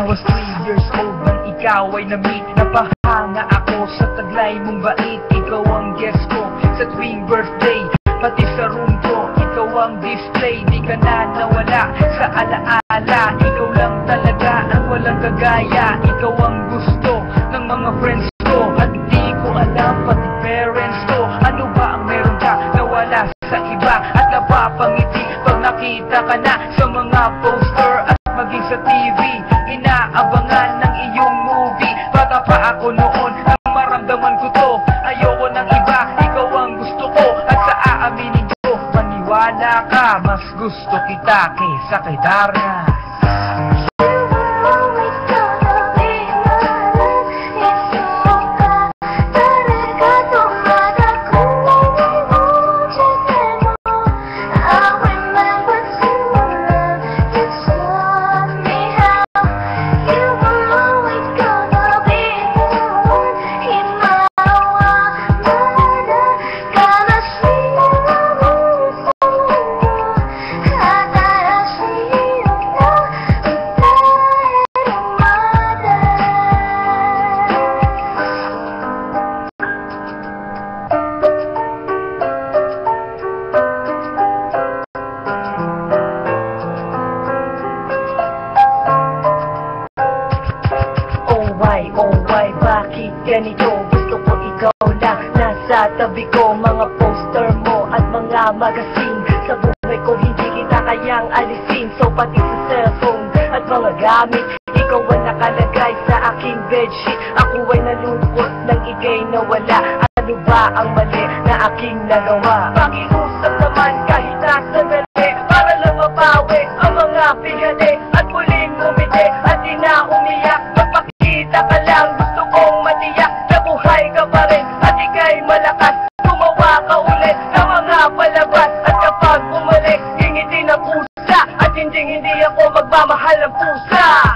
was 3 years old nang ikaw ay na-meet. Napahanga ako sa taglay mong bait. Ikaw ang guest ko sa tuwing birthday, pati sa room ko. Ikaw ang display, di ka na nawala sa alaala. Ikaw lang talaga ang walang kagaya. Ikaw ang gusto ng mga friends ko, at di ko alam pati parents ko. Ano ba ang meron ka na wala sa iba, at napapangiti pag nakita ka na sa mga poster at maging sa TV. Inaabangan ng iyong movie. Bata pa ako noon nang maramdaman ko to. Ayoko ng iba, ikaw ang gusto ko. At sa aaminin ko, maniwala ka, mas gusto kita kaysa kay Darna. Bakit ganito? Gusto ko ikaw lang nasa tabi ko. Mga poster mo at mga magazine sa buhay ko, hindi kita kayang alisin. So pati sa cellphone at mga gamit, ikaw ang nakalagay sa aking bedsheet. Ako ay nalungkot nang ika'y nawala. Ano ba ang mali na aking nagawa? Pakiusap naman kahit na sandali, para lang mapawi ang mga pingali at muling umiti at di na umiyak. Magpakita ka lang, gusto kong matiyak na buhay ka pa rin at ika'y malakas. Gumawa ka ulit ng mga palabas, at kapag bumalik, ngingiti na pusa, at hindi ako magmamahal ng pusa.